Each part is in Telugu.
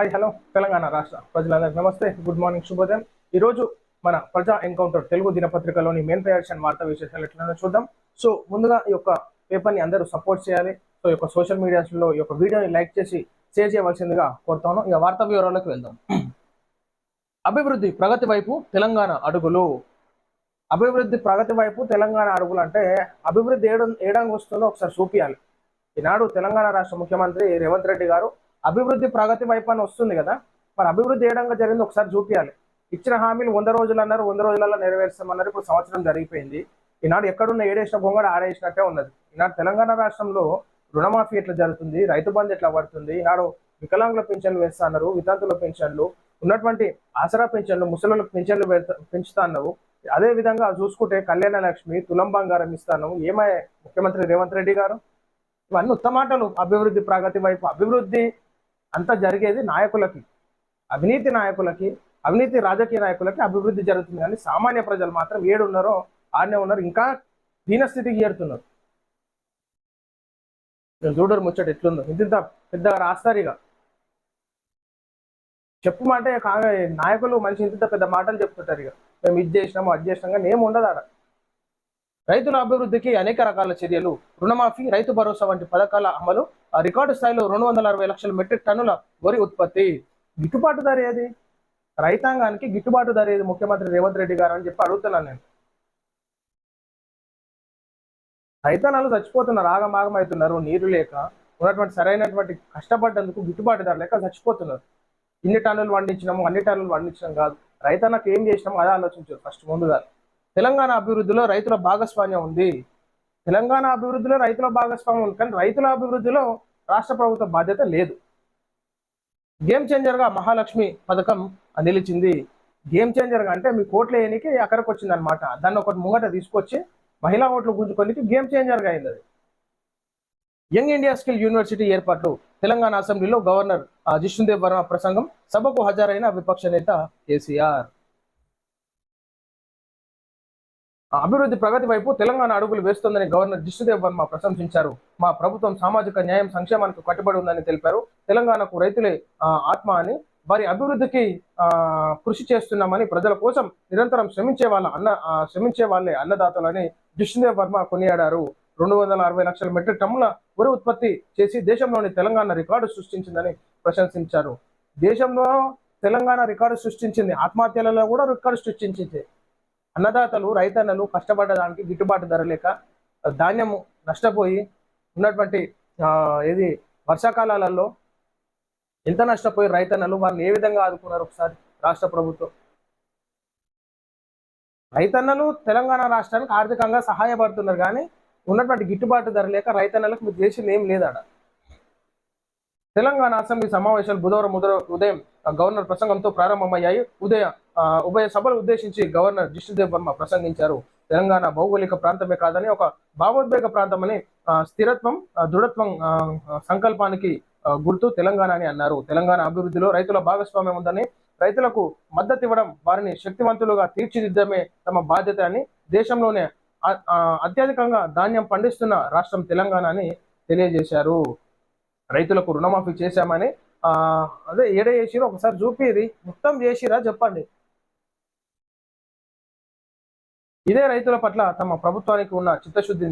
హాయ్ హలో తెలంగాణ రాష్ట్ర ప్రజలందరికీ నమస్తే, గుడ్ మార్నింగ్, శుభోదయం. ఈరోజు మన ప్రజా ఎన్కౌంటర్ తెలుగు దినపత్రికలోని మెయిన్ ప్రయాక్షన్ వార్తా విశేషాలు ఎట్లనో చూద్దాం. సో ముందుగా ఈ యొక్క పేపర్ని అందరూ సపోర్ట్ చేయాలి. సో ఈ యొక్క సోషల్ మీడియాస్లో ఈ యొక్క వీడియోని లైక్ చేసి షేర్ చేయవలసిందిగా కోరుతాను. ఇక వార్తా వివరాలకు వెళ్దాం. అభివృద్ధి ప్రగతి వైపు తెలంగాణ అడుగులు. అభివృద్ధి ప్రగతి వైపు తెలంగాణ అడుగులు అంటే అభివృద్ధి ఏడంగా వస్తుందో ఒకసారి చూపించాలి. ఈనాడు తెలంగాణ రాష్ట్ర ముఖ్యమంత్రి రేవంత్ రెడ్డి గారు అభివృద్ధి ప్రగతి వైపు అని వస్తుంది కదా, మరి అభివృద్ధి ఏడంగా జరిగింది ఒకసారి చూపించాలి. ఇచ్చిన హామీలు 100 రోజులు అన్నారు, 100 రోజులలో నెరవేర్చామన్నారు. ఇప్పుడు సంవత్సరం జరిగిపోయింది. ఈనాడు ఎక్కడున్న ఏడేసిన బొంగడ ఆడేసినట్టే ఉన్నది. ఈనాడు తెలంగాణ రాష్ట్రంలో రుణమాఫీ ఎట్లా జరుగుతుంది, రైతు బంధు ఎట్లా పడుతుంది, ఈనాడు వికలాంగుల పెన్షన్లు వేస్తా అన్నారు, వితంతుల పెన్షన్లు, ఉన్నటువంటి ఆసరా పెన్షన్లు, ముసలులకు పెన్షన్లు పెంచుతా అన్నావు. అదే విధంగా చూసుకుంటే కళ్యాణ లక్ష్మి, తులం బంగారం ఇస్తాను. ఏమై ముఖ్యమంత్రి రేవంత్ రెడ్డి గారు ఇవన్నీ ఉత్తమాటలు. అభివృద్ధి ప్రగతి వైపు అభివృద్ధి అంతా జరిగేది నాయకులకి, అవినీతి నాయకులకి, అవినీతి రాజకీయ నాయకులకి అభివృద్ధి జరుగుతుంది. కానీ సామాన్య ప్రజలు మాత్రం ఏడున్నారో ఆడనే ఉన్నారు, ఇంకా దీనస్థితికి చేరుతున్నారు. చూడరు ముచ్చట ఎట్లుందో, ఇంత పెద్దగా రాస్తారు. ఇక చెప్పు మాట నాయకులు మనిషి ఇంత పెద్ద మాటలు చెప్తుంటారు. ఇక మేము ఇది చేసినాము అది చేసినాం కానీ ఏమి ఉండదు ఆడ. రైతుల అభివృద్ధికి అనేక రకాల చర్యలు, రుణమాఫీ, రైతు భరోసా వంటి పథకాల అమలు, రికార్డు స్థాయిలో 260 లక్షల మెట్రిక్ టన్నుల వరి ఉత్పత్తి. గిట్టుబాటు ధర ఏది, రైతాంగానికి గిట్టుబాటు ధర ఏది ముఖ్యమంత్రి రేవంత్ రెడ్డి గారు అని చెప్పి అడుగుతున్నాను నేను. రైతన్నలు చచ్చిపోతున్నారు, ఆగమాగం అవుతున్నారు, నీరు లేక, ఉన్నటువంటి సరైనటువంటి కష్టపడ్డందుకు గిట్టుబాటు ధర లేక చచ్చిపోతున్నారు. ఇన్ని టన్నులు పండించినాము, అన్ని టన్నులు పండించడం కాదు, రైతన్నకు ఏం చేసినాము అదే ఆలోచించారు ఫస్ట్ ముందుగా. తెలంగాణ అభివృద్ధిలో రైతుల భాగస్వామ్యం ఉంది. తెలంగాణ అభివృద్ధిలో రైతుల భాగస్వామ్యం ఉంది, కానీ రైతుల అభివృద్ధిలో రాష్ట్ర ప్రభుత్వ బాధ్యత లేదు. గేమ్ చేంజర్గా మహాలక్ష్మి పథకం నిలిచింది. గేమ్ చేంజర్గా అంటే మీ కోట్లు వేయనికి అక్కడికి వచ్చింది అనమాట. దాన్ని ఒకటి ముంగట తీసుకొచ్చి మహిళా ఓట్లు గుంజుకోనికి గేమ్ చేంజర్గా అయింది అది. యంగ్ ఇండియా స్కిల్ యూనివర్సిటీ ఏర్పాట్లు. తెలంగాణ అసెంబ్లీలో గవర్నర్ జిష్ణుదేవ్ వర్మ ప్రసంగం. సభకు హాజరైన విపక్ష నేత కేసీఆర్. అభివృద్ధి ప్రగతి వైపు తెలంగాణ అడుగులు వేస్తోందని గవర్నర్ జిష్ణుదేవ్ వర్మ ప్రశంసించారు. మా ప్రభుత్వం సామాజిక న్యాయం, సంక్షేమానికి కట్టుబడి ఉందని తెలిపారు. తెలంగాణకు రైతులే ఆత్మ అని, వారి అభివృద్ధికి కృషి చేస్తున్నామని, ప్రజల కోసం నిరంతరం శ్రమించే వాళ్ళే అన్నదాతలని జిష్ణుదేవ్ వర్మ కొనియాడారు. 260 లక్షల మెట్రిక్ టన్నుల వరి ఉత్పత్తి చేసి దేశంలోని తెలంగాణ రికార్డు సృష్టించిందని ప్రశంసించారు. దేశంలో తెలంగాణ రికార్డు సృష్టించింది, ఆత్మహత్యలలో కూడా రికార్డు సృష్టించింది. అన్నదాతలు, రైతన్నలు కష్టపడడానికి గిట్టుబాటు ధర లేక ధాన్యము నష్టపోయి ఉన్నటువంటి ఇది వర్షాకాలాలలో ఎంత నష్టపోయి రైతన్నలు వారిని ఏ విధంగా ఆదుకున్నారు ఒకసారి రాష్ట్ర ప్రభుత్వం. రైతన్నలు తెలంగాణ రాష్ట్రానికి ఆర్థికంగా సహాయపడుతున్నారు, కానీ ఉన్నటువంటి గిట్టుబాటు ధర లేక రైతన్నలకు మీరు చేసింది ఏం లేదాడ. తెలంగాణ అసెంబ్లీ సమావేశాలు బుధవారం ఉదయం గవర్నర్ ప్రసంగంతో ప్రారంభమయ్యాయి. ఉభయ సభలు ఉద్దేశించి గవర్నర్ జిష్ణుదేవ్ వర్మ ప్రసంగించారు. తెలంగాణ భౌగోళిక ప్రాంతమే కాదని, ఒక భావోద్వేగ ప్రాంతమని, స్థిరత్వం, దృఢత్వం సంకల్పానికి గుర్తు తెలంగాణ అని అన్నారు. తెలంగాణ అభివృద్ధిలో రైతుల భాగస్వామ్యం ఉందని, రైతులకు మద్దతు ఇవ్వడం, వారిని శక్తివంతులుగా తీర్చిదిద్దమే తమ బాధ్యత అని, దేశంలోనే అత్యధికంగా ధాన్యం పండిస్తున్న రాష్ట్రం తెలంగాణ అని తెలియజేశారు. రైతులకు రుణమాఫీ చేశామని అదే ఏడే చేసిరో ఒకసారి చూపిరి, మొత్తం చేసిరా చెప్పండి. ఇదే రైతుల పట్ల తమ ప్రభుత్వానికి ఉన్న చిత్తశుద్ధి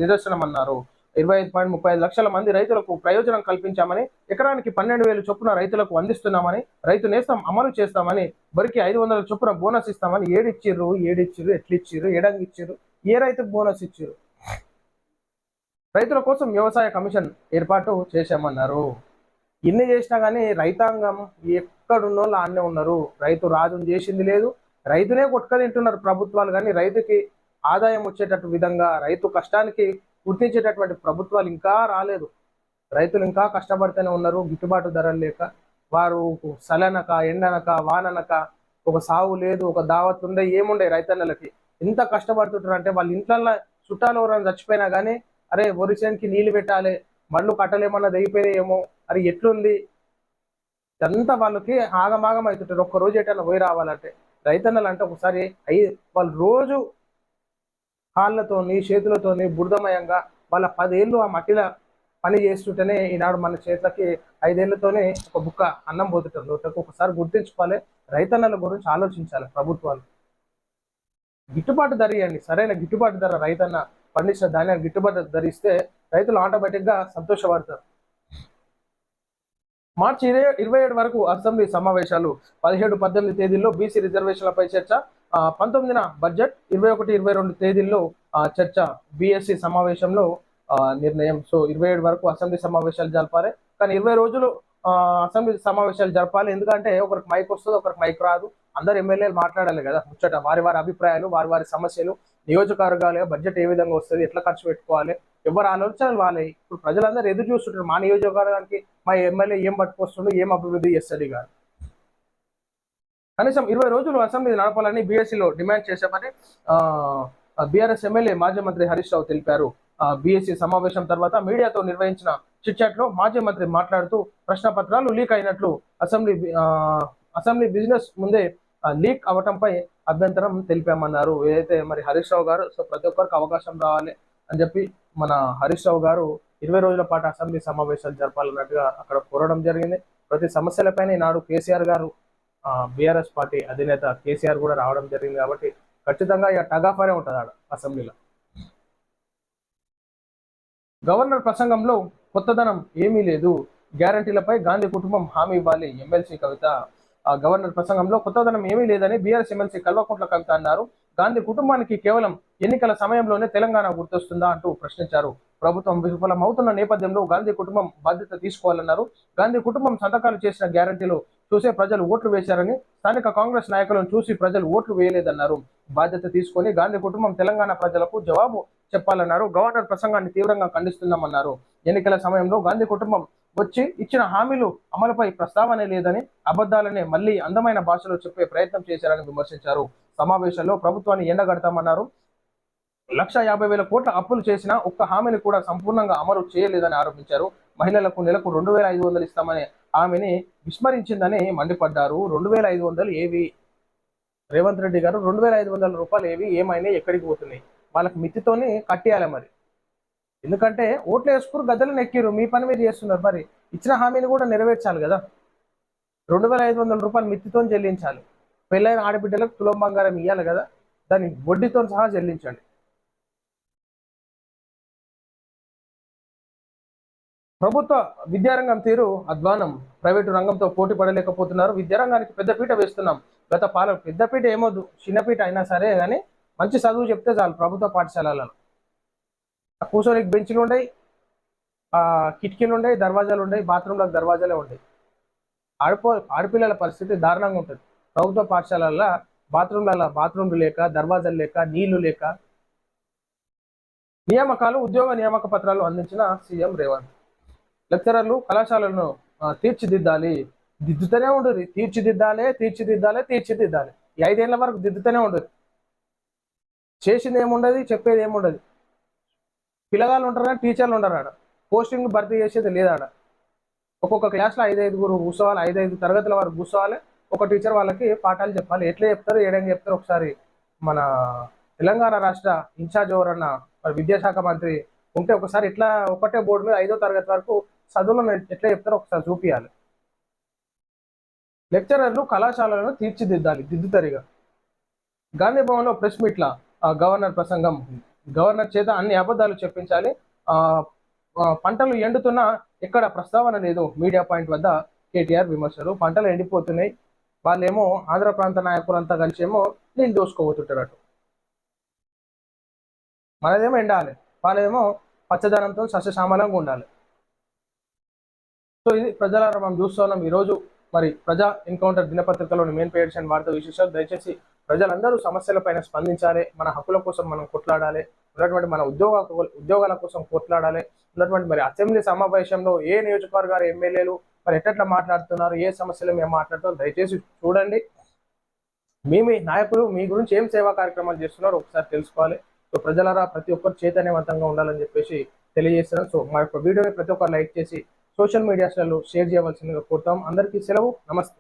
నిదర్శనం అన్నారు. 25.35 లక్షల మంది రైతులకు ప్రయోజనం కల్పించామని, ఎకరానికి 12,000 చొప్పున రైతులకు అందిస్తున్నామని, రైతు నేస్తం అమలు చేస్తామని, వరికి 500 చొప్పున బోనస్ ఇస్తామని. ఏడిచ్చిర్రు ఎట్లిచ్చిర్రు, ఏడంగి ఇచ్చిర్రు, ఏ రైతుకు బోనస్ ఇచ్చిర్రు? రైతుల కోసం వ్యవసాయ కమిషన్ ఏర్పాటు చేశామన్నారు. ఇన్ని చేసినా కానీ రైతాంగం ఎక్కడున్నో ఆడనే ఉన్నారు. రైతు రాజును చేసింది లేదు, రైతునే కొట్టుక తింటున్నారు ప్రభుత్వాలు. కానీ రైతుకి ఆదాయం వచ్చేటట్టు విధంగా, రైతు కష్టానికి గుర్తించేటటువంటి ప్రభుత్వాలు ఇంకా రాలేదు. రైతులు ఇంకా కష్టపడితేనే ఉన్నారు, గిట్టుబాటు ధరలు లేక. వారు సలనక, ఎండనక, వాననక, ఒక సాగు లేదు, ఒక దావత్ ఉండే, ఏముండే రైతన్నలకి. ఎంత కష్టపడుతుంటారు అంటే వాళ్ళ ఇంట్లో చుట్టాలు ఎవరైనా చచ్చిపోయినా కానీ, అరే వరిసేనికి నీళ్లు పెట్టాలి, మళ్ళు కట్టలేమన్నా తెగిపోయినాయేమో, అది ఎట్లుంది, అంతా వాళ్ళకి ఆగమాగం అవుతుంటారు. ఒక్కరోజు ఎటన్నా పోయి రావాలంటే. రైతన్నలు అంటే ఒకసారి వాళ్ళు రోజు కాళ్ళతోని, చేతులతోని బురదమయంగా వాళ్ళ 10 ఏళ్ళు ఆ మట్టిలో పని చేస్తుంటేనే ఈనాడు మన చేతులకి 5 ఏళ్లతోనే ఒక బుక్క అన్నం పోతుంటారు నోట్లకు. ఒకసారి గుర్తుంచుకోవాలి, రైతన్నల గురించి ఆలోచించాలి ప్రభుత్వాలు. గిట్టుబాటు ధర ఇవ్వండి, సరైన గిట్టుబాటు ధర. రైతన్న పండించిన ధాన్యాన్ని గిట్టుబాటు ధర ఇస్తే రైతులు ఆటోమేటిక్ గా సంతోషపడతారు. మార్చి 27 వరకు అసెంబ్లీ సమావేశాలు. 17-18 తేదీల్లో బీసీ రిజర్వేషన్లపై చర్చ. 19న బడ్జెట్. 21-22 తేదీల్లో చర్చ. బీఎస్సీ సమావేశంలో నిర్ణయం. సో 27 వరకు అసెంబ్లీ సమావేశాలు జరపాలి. కానీ 20 రోజులు అసెంబ్లీ సమావేశాలు జరపాలి. ఎందుకంటే ఒకరికి మైక్ వస్తుంది, ఒకరికి మైక్ రాదు. అందరు ఎమ్మెల్యేలు మాట్లాడాలి కదా ముచ్చట, వారి వారి అభిప్రాయాలు, వారి వారి సమస్యలు, నియోజకవర్గాలుగా బడ్జెట్ ఏ విధంగా వస్తుంది, ఎట్లా ఖర్చు పెట్టుకోవాలి, ఎవరు ఆలోచనలు వాళ్ళే. ఇప్పుడు ప్రజలందరూ ఎదురు చూస్తుంటారు మా నియోజకవర్గానికి మా ఎమ్మెల్యే ఏం పట్టుకొస్తుండో, ఏం అభివృద్ధి చేస్తుంది కాదు. కనీసం 20 రోజులు అసెంబ్లీ నడపాలని బీఎస్సీలో డిమాండ్ చేశామని బీఆర్ఎస్ ఎమ్మెల్యే మాజీ మంత్రి హరీష్ రావు తెలిపారు. బీఎస్సీ సమావేశం తర్వాత మీడియాతో నిర్వహించిన చిట్చాట్ లో మాజీ మంత్రి మాట్లాడుతూ ప్రశ్న పత్రాలు లీక్ అయినట్లు అసెంబ్లీ బిజినెస్ ముందే లీక్ అవటంపై అభ్యంతరం తెలిపామన్నారు. ఏదైతే మరి హరీష్ రావు గారు, సో ప్రతి ఒక్కరికి అవకాశం రావాలి అని చెప్పి మన హరీష్ రావు గారు 20 రోజుల పాటు అసెంబ్లీ సమావేశాలు జరపాలన్నట్టుగా అక్కడ కోరడం జరిగింది. ప్రతి సమస్యలపైన ఈనాడు కేసీఆర్ గారు, బీఆర్ఎస్ పార్టీ అధినేత కేసీఆర్ కూడా రావడం జరిగింది. కాబట్టి ఖచ్చితంగా ఇక టగాఫారే ఉంటుంది ఆడ అసెంబ్లీలో. గవర్నర్ ప్రసంగంలో కొత్తదనం ఏమీ లేదు, గ్యారంటీలపై గాంధీ కుటుంబం హామీ ఇవ్వాలి. ఎమ్మెల్సీ కవిత. గవర్నర్ ప్రసంగంలో కొత్తదనం ఏమీ లేదని బీఆర్ఎస్ ఎమ్మెల్సీ కల్వకుంట్ల కవిత అన్నారు. గాంధీ కుటుంబానికి కేవలం ఎన్నికల సమయంలోనే తెలంగాణ గుర్తొస్తుందా అంటూ ప్రశ్నించారు. ప్రభుత్వం విఫలమవుతున్న నేపథ్యంలో గాంధీ కుటుంబం బాధ్యత తీసుకోవాలన్నారు. గాంధీ కుటుంబం సంతకాలు చేసిన గ్యారంటీలు చూసే ప్రజలు ఓట్లు వేశారని, స్థానిక కాంగ్రెస్ నాయకులను చూసి ప్రజలు ఓట్లు వేయలేదన్నారు. బాధ్యత తీసుకొని గాంధీ కుటుంబం తెలంగాణ ప్రజలకు జవాబు చెప్పాలన్నారు. గవర్నర్ ప్రసంగాన్ని తీవ్రంగా ఖండిస్తున్నామన్నారు. ఎన్నికల సమయంలో గాంధీ కుటుంబం వచ్చి ఇచ్చిన హామీలు అమలుపై ప్రస్తావనే లేదని, అబద్ధాలనే మళ్లీ అందమైన భాషలో చెప్పే ప్రయత్నం చేశారని విమర్శించారు. సమావేశంలో ప్రభుత్వాన్ని ఎండగడతామన్నారు. 1,50,000 కోట్ల అప్పులు చేసినా ఒక్క హామీని కూడా సంపూర్ణంగా అమలు చేయలేదని ఆరోపించారు. మహిళలకు నెలకు 2,500 ఇస్తామనే హామీని విస్మరించిందని మండిపడ్డారు. 2,500 ఏవి? రేవంత్ రెడ్డి గారు 2,500 రూపాయలు ఏవి? ఏమైనా ఎక్కడికి పోతున్నాయి? వాళ్ళకి మితితోని కట్టేయాలి మరి. ఎందుకంటే ఓట్లు వేసుకుని గద్దెలను ఎక్కిరు, మీ పని మీరు చేస్తున్నారు. మరి ఇచ్చిన హామీని కూడా నెరవేర్చాలి కదా. 2,500 రూపాయలు మితితో చెల్లించాలి. పెళ్ళైన ఆడబిడ్డలకు తులం బంగారం ఇవ్వాలి కదా, దాన్ని వడ్డీతో సహా చెల్లించండి. ప్రభుత్వ విద్యారంగం తీరు అధ్వానం. ప్రైవేటు రంగంతో పోటీ పడలేకపోతున్నారు. విద్యారంగానికి పెద్దపీట వేస్తున్నాం. గత పాలన పెద్దపీట ఏమొద్దు, చిన్నపీట అయినా సరే కానీ మంచి చదువు చెప్తే చాలు. ప్రభుత్వ పాఠశాలలలో కూర్చోనికి బెంచ్లు ఉండయి, కిటికీలు ఉండయి, దర్వాజాలు ఉండయి, బాత్రూంలకు దర్వాజాలే ఉండయి. ఆడపిల్లల పరిస్థితి దారుణంగా ఉంటుంది. ప్రభుత్వ పాఠశాలల్లో బాత్రూమ్లు లేక, దర్వాజాలు లేక, నీళ్లు లేక. నియామకాలు, ఉద్యోగ నియామక పత్రాలు అందించిన సీఎం రేవంత్. లెక్చరర్లు కళాశాలను తీర్చిదిద్దాలి, దిద్దుతూనే ఉండదు. తీర్చిదిద్దాలి. ఈ 5 ఏళ్ల వరకు దిద్దుతూనే ఉండదు. చేసింది ఏముండదు, చెప్పేది ఏముండదు. పిల్లగాళ్ళు ఉంటారు కానీ టీచర్లు ఉండరు ఆడ. పోస్టింగ్ భర్తీ చేసేది లేదు ఆడ. ఒక్కొక్క క్లాస్లో 5-5 కూర్చోవాలి, 5-5 తరగతుల వరకు కూర్చోవాలి. ఒక టీచర్ వాళ్ళకి పాఠాలు చెప్పాలి. ఎట్లా చెప్తారు, ఏడని చెప్తారు. ఒకసారి మన తెలంగాణ రాష్ట్ర ఇన్ఛార్జ్ ఎవరన్నా విద్యాశాఖ మంత్రి ఉంటే ఒకసారి ఇట్లా ఒకటే బోర్డు మీద 5వ తరగతి వరకు చదువులను ఎట్లా చెప్తారో ఒకసారి చూపించాలి. లెక్చరర్లు కళాశాలను తీర్చిదిద్దాలి, దిద్దుతరిగా. గాంధీ భవన్లో ప్రెస్ మీట్ల గవర్నర్ ప్రసంగం. గవర్నర్ చేత అన్ని అబద్ధాలు చెప్పించాలి. పంటలు ఎండుతున్నా ఎక్కడ ప్రస్తావన లేదు. మీడియా పాయింట్ వద్ద కేటీఆర్ విమర్శలు. పంటలు ఎండిపోతున్నాయి, వాళ్ళేమో ఆంధ్ర ప్రాంత నాయకులంతా కలిసి ఏమో నీళ్ళు దోసుకోబోతుంటారట. మనదేమో ఎండాలి, వాళ్ళేమో పచ్చదనంతో సస్యశ్యామలంగా ఉండాలి. సో ఇది ప్రజలారా మనం చూస్తున్నాం ఈరోజు మరి ప్రజా ఎన్కౌంటర్ దినపత్రికలోని మెయిన్ పేజ్ అండ్ వార్తా విశేషాలు. దయచేసి ప్రజలందరూ సమస్యలపైన స్పందించాలి. మన హక్కుల కోసం మనం కొట్లాడాలి. ఉన్నటువంటి మన ఉద్యోగాల కోసం కొట్లాడాలి. ఉన్నటువంటి మరి అసెంబ్లీ సమావేశంలో ఏ నియోజకవర్గాల ఎమ్మెల్యేలు మరి ఎట్లా మాట్లాడుతున్నారు, ఏ సమస్యలు మేము మాట్లాడుతున్నాం దయచేసి చూడండి. మీ నాయకులు మీ గురించి ఏం సేవా కార్యక్రమాలు చేస్తున్నారో ఒకసారి తెలుసుకోవాలి. సో ప్రజలారా ప్రతి ఒక్కరు చైతన్యవంతంగా ఉండాలని చెప్పేసి తెలియజేస్తున్నాం. సో మా యొక్క వీడియోని ప్రతి ఒక్కరు లైక్ చేసి సోషల్ మీడియాస్లలో షేర్ చేయవలసిందిగా కోరుతాం. అందరికీ సెలవు. నమస్తే.